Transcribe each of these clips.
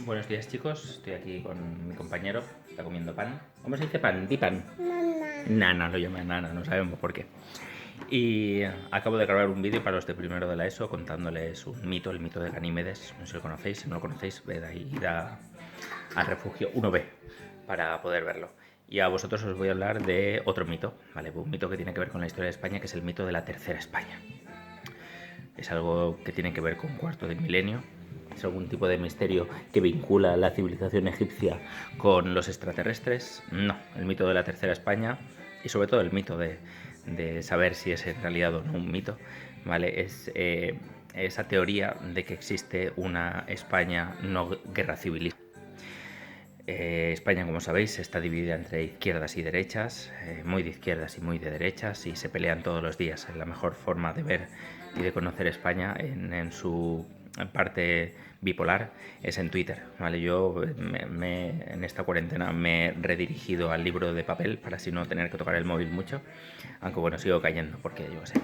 Buenos días, chicos. Estoy aquí con mi compañero. Está comiendo pan. ¿Cómo se dice pan? Di pan. Nana. Nana, lo llaman nana, no sabemos por qué. Y acabo de grabar un vídeo para los de primero de la ESO contándoles un mito, el mito de Ganímedes. No sé si lo conocéis, si no lo conocéis, ved ahí, id al refugio 1B para poder verlo. Y a vosotros os voy a hablar de otro mito, ¿vale? Un mito que tiene que ver con la historia de España, que es el mito de la Tercera España. Es algo que tiene que ver con cuarto de milenio. Es algún tipo de misterio que vincula la civilización egipcia con los extraterrestres. No, el mito de la Tercera España y sobre todo el mito de saber si es en realidad o no un mito, ¿vale? Es esa teoría de que existe una España no guerra civilista. España, como sabéis, está dividida entre izquierdas y derechas, muy de izquierdas y muy de derechas, y se pelean todos los días. La mejor forma de ver y de conocer España en su parte bipolar es en Twitter. ¿Vale? Yo en esta cuarentena me he redirigido al libro de papel para así no tener que tocar el móvil mucho, aunque bueno, sigo cayendo porque yo sé,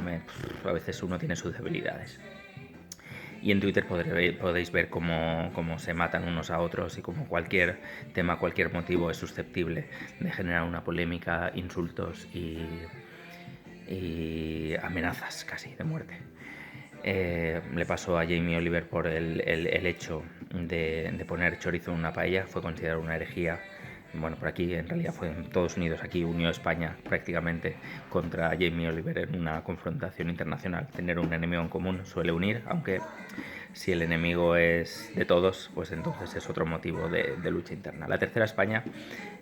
a veces uno tiene sus debilidades. Y en Twitter podéis ver cómo se matan unos a otros y cómo cualquier tema, cualquier motivo es susceptible de generar una polémica, insultos y amenazas casi de muerte. Le pasó a Jamie Oliver por el hecho de poner chorizo en una paella, fue considerado una herejía. Bueno, por aquí en realidad fue en Estados Unidos, aquí unió España prácticamente contra Jamie Oliver en una confrontación internacional. Tener un enemigo en común suele unir, aunque si el enemigo es de todos, pues entonces es otro motivo de lucha interna. La Tercera España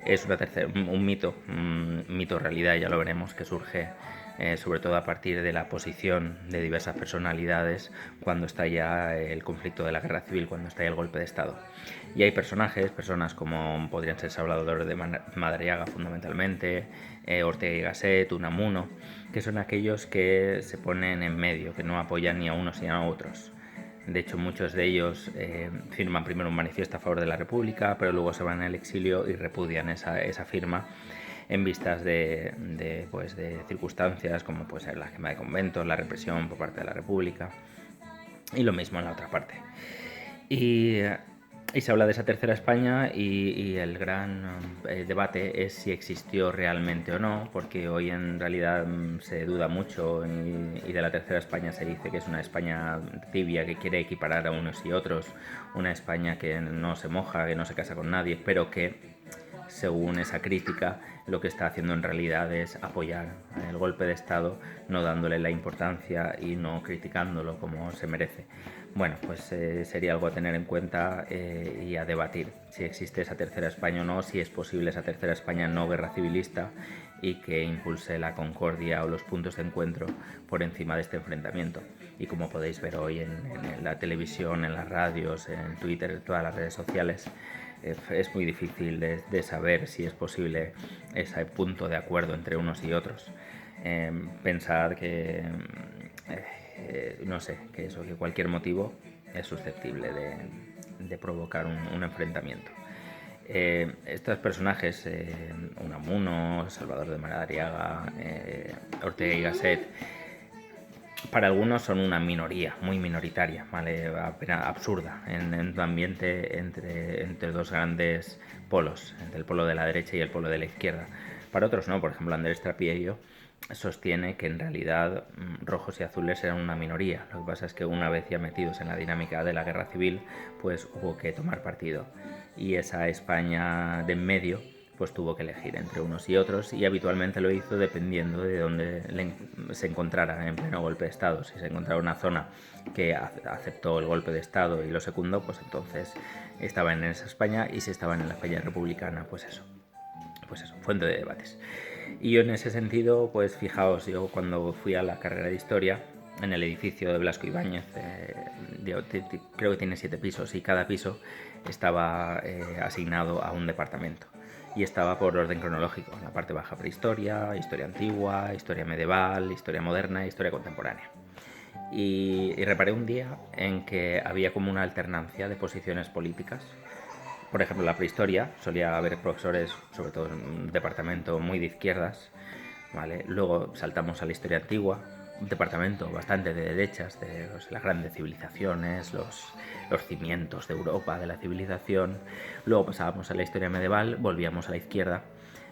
es un mito realidad, ya lo veremos, que surge sobre todo a partir de la posición de diversas personalidades cuando está ya el conflicto de la guerra civil, cuando está ya el golpe de Estado. Y hay personas como podrían ser Salvador de Madariaga fundamentalmente, Ortega y Gasset, Unamuno, que son aquellos que se ponen en medio, que no apoyan ni a unos ni a otros. De hecho, muchos de ellos firman primero un manifiesto a favor de la República, pero luego se van al exilio y repudian esa firma en vistas de circunstancias como puede ser la quema de conventos, la represión por parte de la República y lo mismo en la otra parte. Y, y se habla de esa tercera España y el gran debate es si existió realmente o no, porque hoy en realidad se duda mucho y de la tercera España se dice que es una España tibia que quiere equiparar a unos y otros, una España que no se moja, que no se casa con nadie, pero que según esa crítica, lo que está haciendo en realidad es apoyar el golpe de Estado, no dándole la importancia y no criticándolo como se merece. Bueno, pues sería algo a tener en cuenta y a debatir si existe esa tercera España o no, si es posible esa tercera España no guerra civilista y que impulse la concordia o los puntos de encuentro por encima de este enfrentamiento. Y como podéis ver hoy en la televisión, en las radios, en Twitter, en todas las redes sociales, es muy difícil de saber si es posible ese punto de acuerdo entre unos y otros. Pensad que, no sé, que eso, que cualquier motivo es susceptible de provocar un enfrentamiento. Estos personajes, Unamuno, Salvador de Madariaga, Ortega y Gasset, para algunos son una minoría, muy minoritaria, ¿vale? Apenas absurda, en un ambiente entre dos grandes polos, entre el polo de la derecha y el polo de la izquierda. Para otros no, por ejemplo Andrés Trapieyo sostiene que en realidad rojos y azules eran una minoría. Lo que pasa es que una vez ya metidos en la dinámica de la guerra civil, pues hubo que tomar partido. Y esa España de en medio pues tuvo que elegir entre unos y otros y habitualmente lo hizo dependiendo de dónde se encontrara en pleno golpe de Estado. Si se encontraba una zona que aceptó el golpe de Estado y lo secundó, pues entonces estaban en esa España, y si estaban en la España republicana, pues eso, fuente de debates. Y yo en ese sentido, pues fijaos, yo cuando fui a la carrera de Historia, en el edificio de Blasco Ibáñez, creo que tiene 7 pisos y cada piso estaba asignado a un departamento. Y estaba por orden cronológico, en la parte baja prehistoria, historia antigua, historia medieval, historia moderna e historia contemporánea. Y reparé un día en que había como una alternancia de posiciones políticas. Por ejemplo, en la prehistoria solía haber profesores, sobre todo en un departamento muy de izquierdas, ¿vale? Luego saltamos a la historia antigua departamento bastante de derechas, de las grandes civilizaciones, los cimientos de Europa, de la civilización. Luego pasábamos a la historia medieval, volvíamos a la izquierda,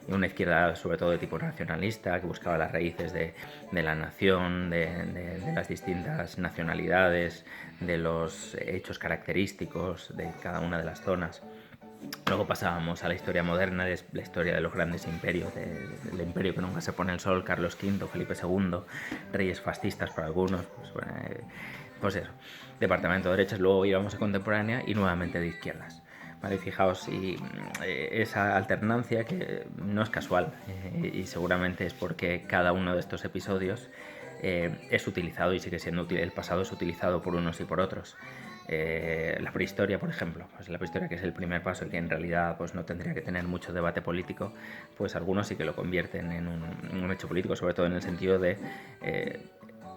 y una izquierda sobre todo de tipo nacionalista, que buscaba las raíces de la nación, de las distintas nacionalidades, de los hechos característicos de cada una de las zonas. Luego pasábamos a la historia moderna, la historia de los grandes imperios, del imperio que nunca se pone el sol, Carlos V, Felipe II, reyes fascistas para algunos, pues eso, departamento de derechas. Luego íbamos a contemporánea y nuevamente de izquierdas. Vale, fijaos, y esa alternancia que no es casual, y seguramente es porque cada uno de estos episodios es utilizado y sigue siendo útil. El pasado es utilizado por unos y por otros. La prehistoria, por ejemplo, pues la prehistoria, que es el primer paso y que en realidad pues no tendría que tener mucho debate político, pues algunos sí que lo convierten en un hecho político, sobre todo en el sentido de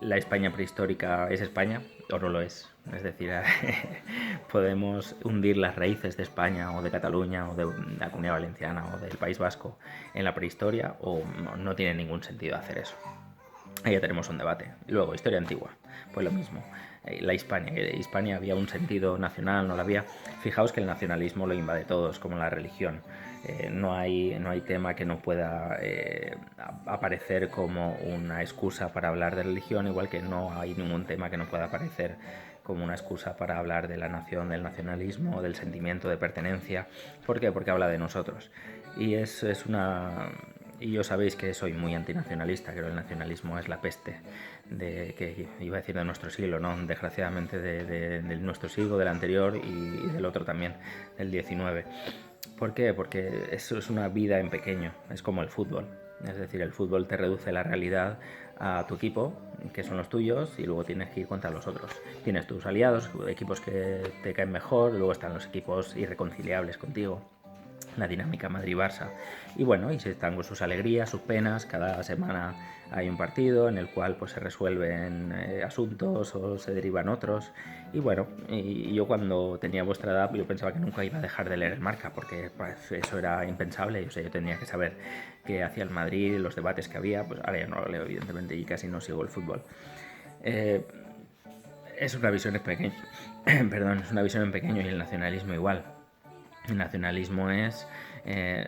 la España prehistórica es España o no lo es. Es decir, podemos hundir las raíces de España o de Cataluña o de la Comunidad Valenciana o del País Vasco en la prehistoria, o no tiene ningún sentido hacer eso. Ahí ya tenemos un debate. Y luego, historia antigua, pues lo mismo. La Hispania había un sentido nacional, no lo había. Fijaos que el nacionalismo lo invade todo, es como la religión. No hay tema que no pueda aparecer como una excusa para hablar de religión, igual que no hay ningún tema que no pueda aparecer como una excusa para hablar de la nación, del nacionalismo, del sentimiento de pertenencia. ¿Por qué? Porque habla de nosotros. Y es una... Y yo sabéis que soy muy antinacionalista, creo que el nacionalismo es la peste que iba a decir de nuestro siglo, ¿no? Desgraciadamente de nuestro siglo, del anterior y del otro también, del 19. ¿Por qué? Porque eso es una vida en pequeño, es como el fútbol. Es decir, el fútbol te reduce la realidad a tu equipo, que son los tuyos, y luego tienes que ir contra los otros. Tienes tus aliados, equipos que te caen mejor, luego están los equipos irreconciliables contigo. La dinámica Madrid-Barça. Y bueno, y se están con sus alegrías, sus penas. Cada semana hay un partido en el cual pues se resuelven asuntos o se derivan otros. Y bueno, y yo cuando tenía vuestra edad, yo pensaba que nunca iba a dejar de leer el Marca, porque pues, eso era impensable. O sea, yo tenía que saber qué hacía el Madrid, los debates que había. Pues ahora ya no lo leo, evidentemente, y casi no sigo el fútbol. Es una visión en pequeño. Perdón, es una visión en pequeño, y el nacionalismo igual. El nacionalismo es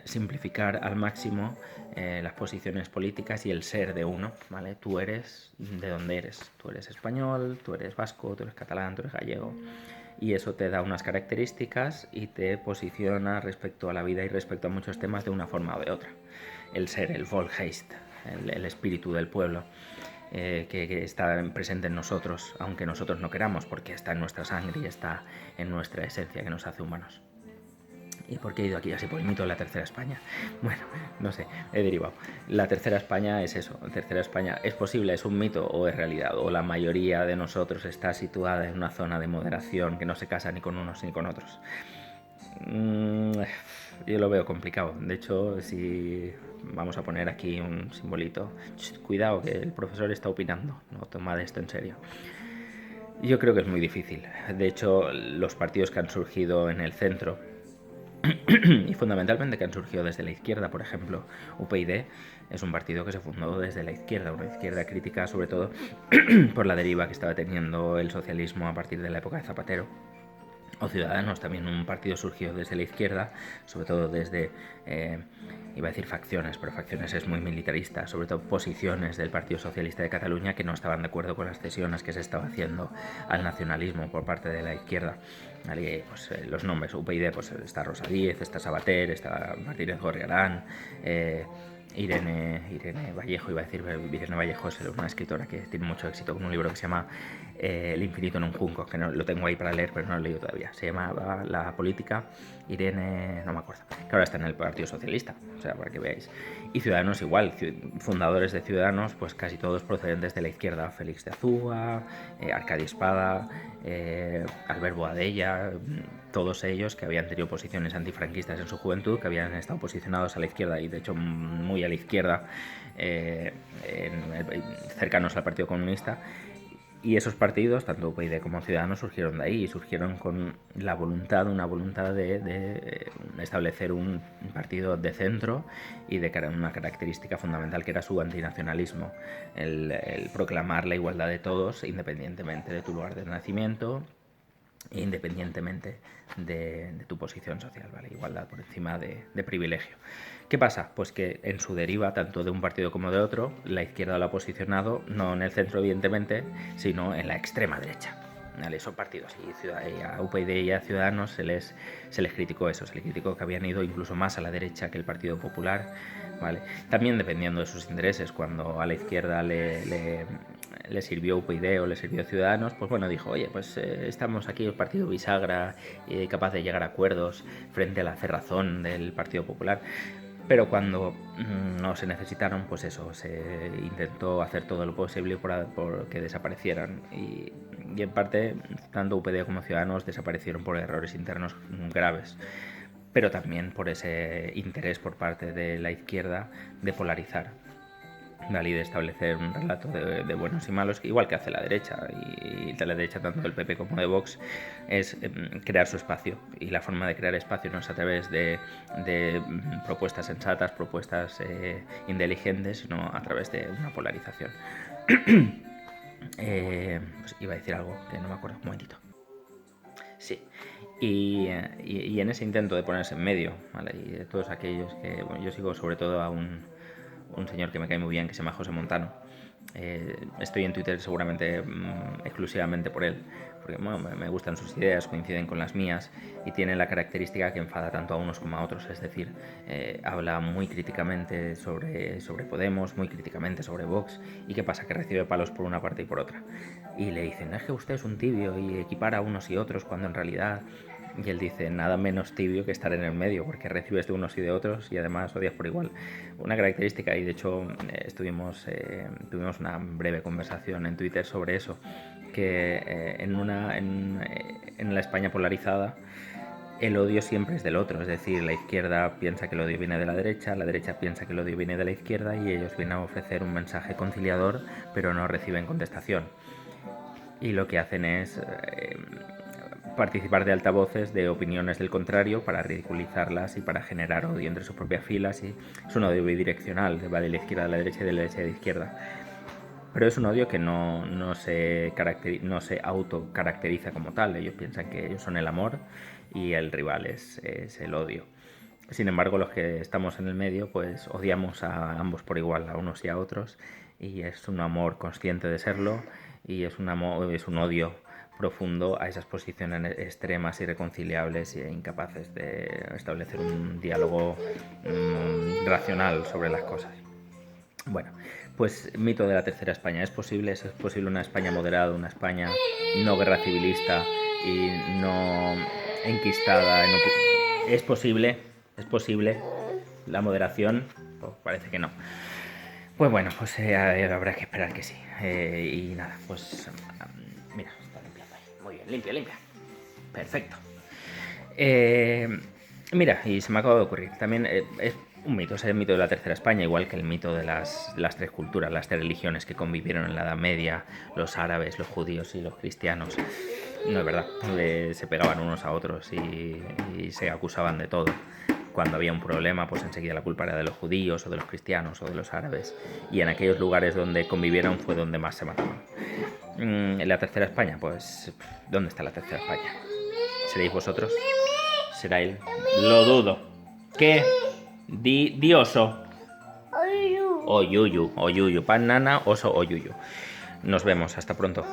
simplificar al máximo las posiciones políticas y el ser de uno, ¿vale? Tú eres de donde eres. Tú eres español, tú eres vasco, tú eres catalán, tú eres gallego. Y eso te da unas características y te posiciona respecto a la vida y respecto a muchos temas de una forma o de otra. El ser, el Volksgeist, el espíritu del pueblo. Que está presente en nosotros, aunque nosotros no queramos, porque está en nuestra sangre y está en nuestra esencia que nos hace humanos. ¿Y por qué he ido aquí así por el mito de la Tercera España? Bueno, no sé, he derivado. La Tercera España es eso. La Tercera España es posible, es un mito o es realidad. O la mayoría de nosotros está situada en una zona de moderación que no se casa ni con unos ni con otros. Yo lo veo complicado. De hecho, si vamos a poner aquí un simbolito, cuidado que el profesor está opinando, no tomad esto en serio. Yo creo que es muy difícil. De hecho, los partidos que han surgido en el centro y fundamentalmente que han surgido desde la izquierda, por ejemplo, UPyD es un partido que se fundó desde la izquierda, una izquierda crítica sobre todo por la deriva que estaba teniendo el socialismo a partir de la época de Zapatero. O Ciudadanos, también un partido surgido desde la izquierda, sobre todo desde, iba a decir facciones, pero facciones es muy militarista, sobre todo posiciones del Partido Socialista de Cataluña que no estaban de acuerdo con las cesiones que se estaba haciendo al nacionalismo por parte de la izquierda. Vale, pues, los nombres, UPyD, pues está Rosa Díez, está Sabater, está Martínez Gorriarán, Irene Vallejo, iba a decir, Irene Vallejo es una escritora que tiene mucho éxito con un libro que se llama El infinito en un junco, que no lo tengo ahí para leer, pero no lo he leído todavía. Se llama La política, Irene, no me acuerdo, que ahora está en el Partido Socialista, o sea, para que veáis. Y Ciudadanos igual, fundadores de Ciudadanos, pues casi todos procedentes de la izquierda: Félix de Azúa, Arcadio Espada, Albert Boadella, todos ellos que habían tenido posiciones antifranquistas en su juventud, que habían estado posicionados a la izquierda y de hecho muy a la izquierda, cercanos al Partido Comunista. Y esos partidos, tanto UPyD como Ciudadanos, surgieron de ahí, y surgieron con una voluntad de establecer un partido de centro y de una característica fundamental que era su antinacionalismo, el proclamar la igualdad de todos independientemente de tu lugar de nacimiento, independientemente de tu posición social, ¿vale? Igualdad por encima de privilegio. ¿Qué pasa? Pues que en su deriva, tanto de un partido como de otro, la izquierda lo ha posicionado no en el centro, evidentemente, sino en la extrema derecha. ¿Vale? Son partidos, y a UPyD y a Ciudadanos se les criticó eso, se les criticó que habían ido incluso más a la derecha que el Partido Popular, ¿vale? También dependiendo de sus intereses. Cuando a la izquierda le sirvió UPyD o le sirvió Ciudadanos, pues bueno, dijo, oye, pues estamos aquí el partido bisagra, capaz de llegar a acuerdos frente a la cerrazón del Partido Popular. Pero cuando no se necesitaron, pues eso, se intentó hacer todo lo posible por que desaparecieran. Y en parte, tanto UPyD como Ciudadanos desaparecieron por errores internos graves, pero también por ese interés por parte de la izquierda de polarizar, ¿vale? Y de establecer un relato de buenos y malos, igual que hace la derecha, y de la derecha tanto del PP como de Vox, es crear su espacio, y la forma de crear espacio no es a través de propuestas sensatas, propuestas inteligentes, sino a través de una polarización. Pues iba a decir algo que no me acuerdo, un momentito. Sí, y en ese intento de ponerse en medio, ¿vale? Y de todos aquellos que, bueno, yo sigo sobre todo a un señor que me cae muy bien, que se llama José Montano. Estoy en Twitter seguramente exclusivamente por él, porque bueno, me gustan sus ideas, coinciden con las mías, y tiene la característica que enfada tanto a unos como a otros. Es decir, habla muy críticamente sobre Podemos, muy críticamente sobre Vox. ¿Y qué pasa? Que recibe palos por una parte y por otra, y le dicen, es que usted es un tibio y equipara a unos y otros, cuando en realidad... Y él dice, nada menos tibio que estar en el medio, porque recibes de unos y de otros y además odias por igual. Una característica, y de hecho tuvimos una breve conversación en Twitter sobre eso, que en la España polarizada el odio siempre es del otro. Es decir, la izquierda piensa que el odio viene de la derecha piensa que el odio viene de la izquierda, y ellos vienen a ofrecer un mensaje conciliador, pero no reciben contestación. Y lo que hacen es... participar de altavoces de opiniones del contrario para ridiculizarlas y para generar odio entre sus propias filas, y es un odio bidireccional, va de la izquierda a la derecha y de la derecha a la izquierda. Pero es un odio que no se autocaracteriza como tal. Ellos piensan que ellos son el amor y el rival es el odio. Sin embargo, los que estamos en el medio, pues odiamos a ambos por igual, a unos y a otros, y es un amor consciente de serlo, y es un odio profundo a esas posiciones extremas, irreconciliables e incapaces de establecer un diálogo racional sobre las cosas. Bueno, pues mito de la tercera España. ¿Es posible una España moderada, una España no guerra civilista y no enquistada? ¿Es posible? ¿Es posible la moderación? Pues parece que no. Pues bueno, pues habrá que esperar que sí. Y nada, pues mira, está limpiando ahí. Muy bien, limpia. Perfecto. Mira, y se me acaba de ocurrir. También es un mito, es el mito de la tercera España, igual que el mito de las tres culturas, las tres religiones que convivieron en la Edad Media, los árabes, los judíos y los cristianos. No es verdad, se pegaban unos a otros y se acusaban de todo. Cuando había un problema, pues enseguida la culpa era de los judíos o de los cristianos o de los árabes. Y en aquellos lugares donde convivieron fue donde más se mataban. En la tercera España, pues ¿dónde está la tercera España? ¿Seréis vosotros? ¿Será él? Lo dudo. ¿Qué? Di oso. O yuyu. Pan nana, oso o yuyu. Nos vemos, hasta pronto.